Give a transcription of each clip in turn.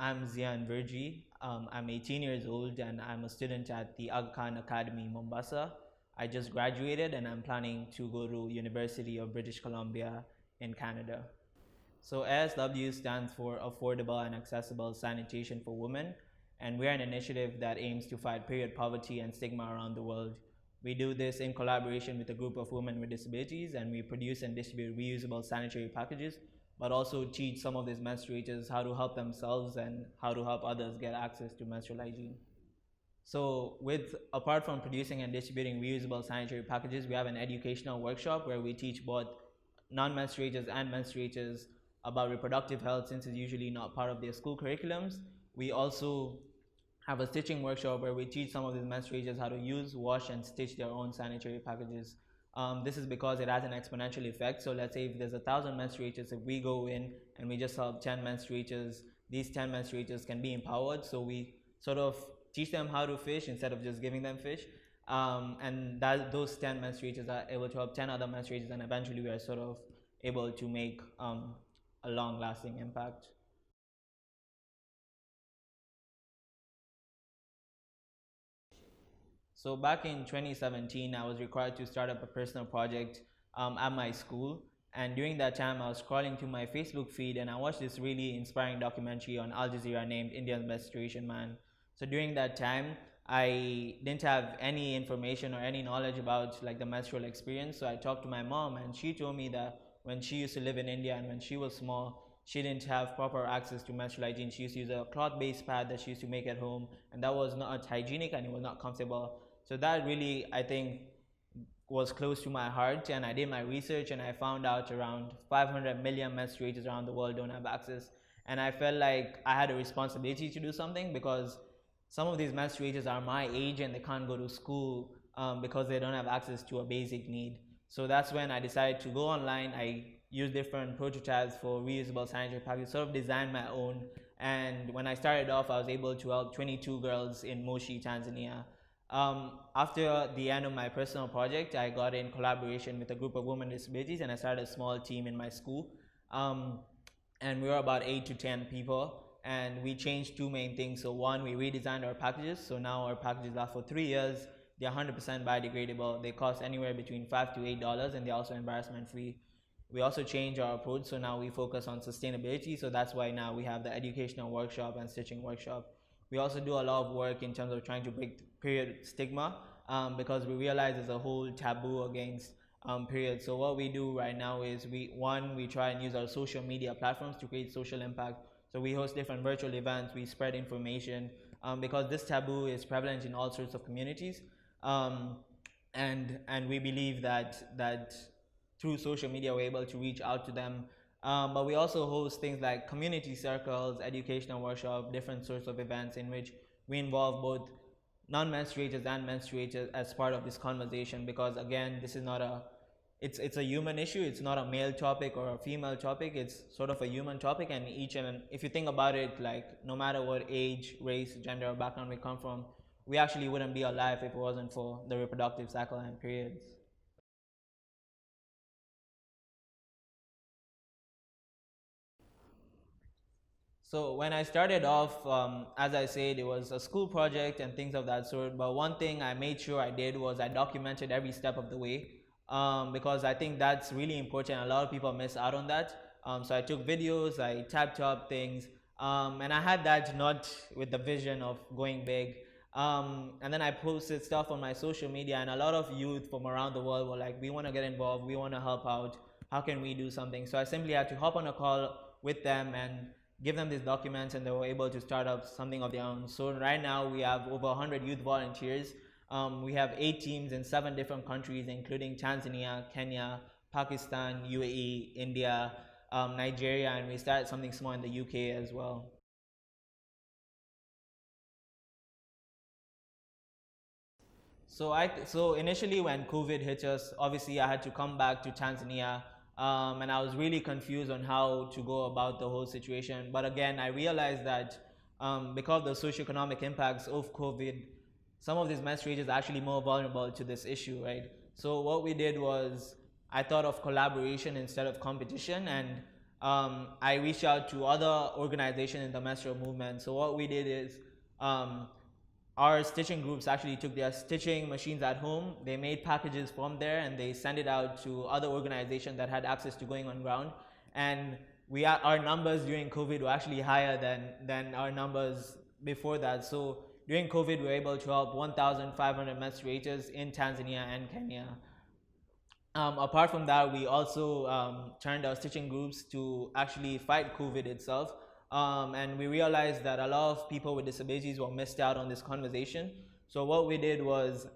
I'm Ziyaan. I'm 18 years old and I'm a student at the Aga Khan Academy, Mombasa. I just graduated and I'm planning to go to University of British Columbia in Canada. So ASW stands for Affordable and Accessible Sanitation for Women, and we're an initiative that aims to fight period poverty and stigma around the world. We do this in collaboration with a group of women with disabilities, and we produce and distribute reusable sanitary packages, but also teach some of these menstruators how to help themselves and how to help others get access to menstrual hygiene. So with apart from producing and distributing reusable sanitary packages, we have an educational workshop where we teach both non-menstruators and menstruators about reproductive health, since it's usually not part of their school curriculums. We also have a stitching workshop where we teach some of these menstruators how to use, wash, and stitch their own sanitary packages. This is because it has an exponential effect. So let's say if there's 1,000 menstruators, if we go in and we just help 10 menstruators, these 10 menstruators can be empowered. So we sort of teach them how to fish instead of just giving them fish. And those 10 menstruators are able to help 10 other menstruators, and eventually we are sort of able to make a long lasting impact. So back in 2017, I was required to start up a personal project at my school. And during that time, I was scrolling through my Facebook feed and I watched this really inspiring documentary on Al Jazeera named India's Menstruation Man. So during that time, I didn't have any information or any knowledge about like the menstrual experience. So I talked to my mom and she told me that when she used to live in India and when she was small, she didn't have proper access to menstrual hygiene. She used to use a cloth-based pad that she used to make at home, and that was not hygienic and it was not comfortable. So that really, I think, was close to my heart, and I did my research and I found out around 500 million menstruators around the world don't have access. And I felt like I had a responsibility to do something because some of these menstruators are my age and they can't go to school because they don't have access to a basic need. So that's when I decided to go online. I used different prototypes for reusable sanitary packages, sort of designed my own. And when I started off, I was able to help 22 girls in Moshi, Tanzania. After the end of my personal project, I got in collaboration with a group of women with disabilities and I started a small team in my school. Um, and we were about 8 to 10 people. And we changed two main things. So one, we redesigned our packages. So now our packages last for 3 years. They're 100% biodegradable. They cost anywhere between $5 to $8, and they're also embarrassment free. We also changed our approach. So now we focus on sustainability. So that's why now we have the educational workshop and stitching workshop. We also do a lot of work in terms of trying to break period stigma, because we realize there's a whole taboo against period. So what we do right now is we try and use our social media platforms to create social impact. So we host different virtual events, we spread information, because this taboo is prevalent in all sorts of communities, um, and we believe that through social media we're able to reach out to them. But we also host things like community circles, educational workshops, different sorts of events in which we involve both non-menstruators and menstruators as part of this conversation, because again, this is not a it's a human issue. It's not a male topic or a female topic. It's sort of a human topic, and if you think about it, like no matter what age, race, gender, or background we come from, we actually wouldn't be alive if it wasn't for the reproductive cycle and periods. So when I started off, as I said, it was a school project and things of that sort. But one thing I made sure I did was I documented every step of the way, because I think that's really important. A lot of people miss out on that. So I took videos, I typed up things, and I had that not with the vision of going big. And then I posted stuff on my social media, and a lot of youth from around the world were like, "We want to get involved. We want to help out. How can we do something?" So I simply had to hop on a call with them and give them these documents, and they were able to start up something of their own. So right now we have over 100 youth volunteers. We have 8 teams in 7 different countries, including Tanzania, Kenya, Pakistan, UAE, India, Nigeria, and we started something small in the UK as well. So initially when COVID hit us, obviously I had to come back to Tanzania, and I was really confused on how to go about the whole situation. But again, I realized that because of the socioeconomic impacts of COVID, some of these menstruators are actually more vulnerable to this issue, right? So what we did was I thought of collaboration instead of competition, and I reached out to other organizations in the menstrual movement. So what we did is um, our stitching groups actually took their stitching machines at home. They made packages from there and they sent it out to other organizations that had access to going on ground. And our numbers during COVID were actually higher than our numbers before that. So during COVID, we were able to help 1,500 menstruators in Tanzania and Kenya. Apart from that, we also turned our stitching groups to actually fight COVID itself. And we realized that a lot of people with disabilities were missed out on this conversation. So what we did was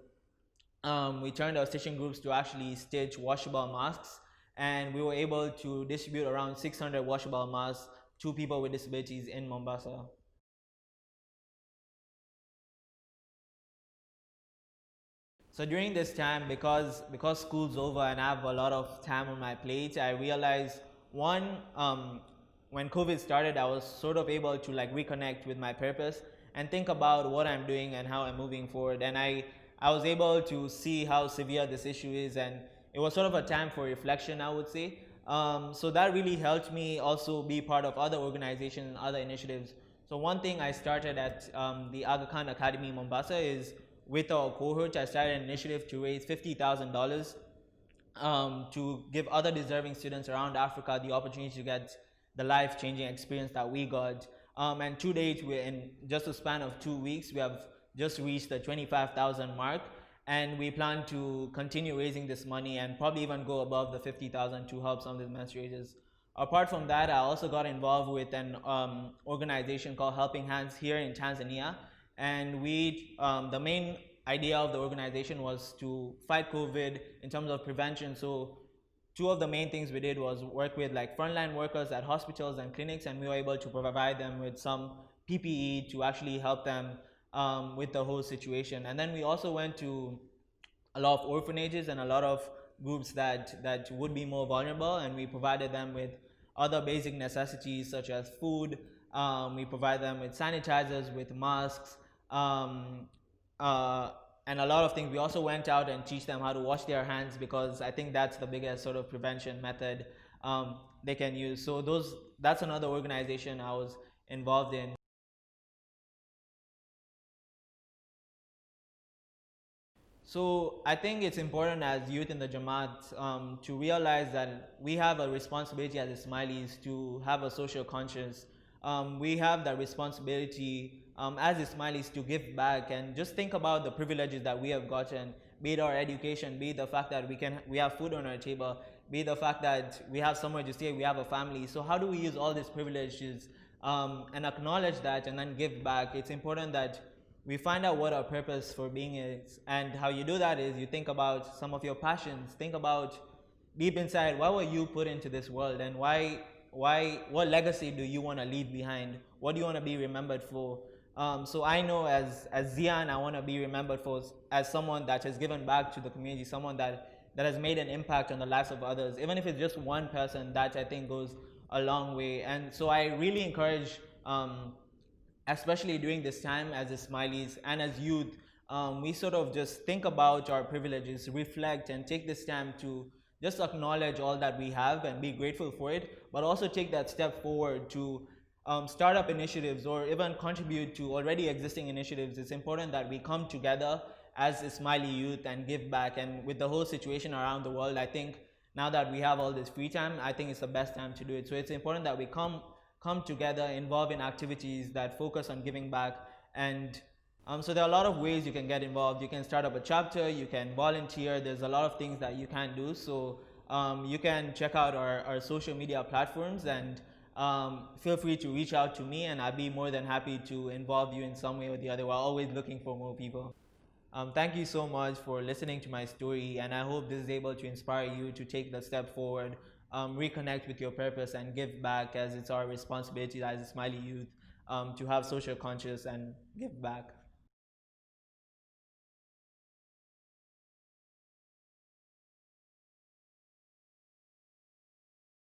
we turned our stitching groups to actually stitch washable masks, and we were able to distribute around 600 washable masks to people with disabilities in Mombasa. So during this time, because school's over and I have a lot of time on my plate, I realized one, when COVID started, I was sort of able to like reconnect with my purpose and think about what I'm doing and how I'm moving forward. And I was able to see how severe this issue is, and it was sort of a time for reflection, I would say. So that really helped me also be part of other organizations and other initiatives. So one thing I started at the Aga Khan Academy in Mombasa is with our cohort, I started an initiative to raise $50,000 to give other deserving students around Africa the opportunity to get the life-changing experience that we got. And to date, we're in just a span of 2 weeks, we have just reached the 25,000 mark, and we plan to continue raising this money and probably even go above the 50,000 to help some of these menstruators. Apart from that, I also got involved with an organization called Helping Hands here in Tanzania, and the main idea of the organization was to fight COVID in terms of prevention. So two of the main things we did was work with like frontline workers at hospitals and clinics, and we were able to provide them with some PPE to actually help them with the whole situation. And then we also went to a lot of orphanages and a lot of groups that would be more vulnerable, and we provided them with other basic necessities such as food. We provide them with sanitizers, with masks, um, uh, and a lot of things. We also went out and teach them how to wash their hands, because I think that's the biggest sort of prevention method they can use. So that's another organization I was involved in. So I think it's important as youth in the Jamaat to realize that we have a responsibility as Ismailis to have a social conscience. We have that responsibility as Ismailis to give back and just think about the privileges that we have gotten, be it our education, be it the fact that we have food on our table, be it the fact that we have somewhere to stay, we have a family. So how do we use all these privileges and acknowledge that and then give back? It's important that we find out what our purpose for being is, and how you do that is you think about some of your passions. Think about deep inside, why were you put into this world, and what legacy do you want to leave behind? What do you want to be remembered for? So I know as Ziyaan, I want to be remembered for as someone that has given back to the community, someone that has made an impact on the lives of others, even if it's just one person. That I think goes a long way. And so I really encourage especially during this time as Ismailis and as youth, we sort of just think about our privileges, reflect, and take this time to just acknowledge all that we have and be grateful for it, but also take that step forward to start up initiatives or even contribute to already existing initiatives. It's important that we come together as Ismaili youth and give back. And with the whole situation around the world, I think now that we have all this free time, I think it's the best time to do it. So it's important that we come together, involved in activities that focus on giving back. And so there are a lot of ways you can get involved. You can start up a chapter, you can volunteer. There's a lot of things that you can do. So you can check out our social media platforms, and feel free to reach out to me, and I'll be more than happy to involve you in some way or the other. We're always looking for more people. Thank you so much for listening to my story, and I hope this is able to inspire you to take the step forward, reconnect with your purpose, and give back, as it's our responsibility as a Smiley youth to have social conscience and give back.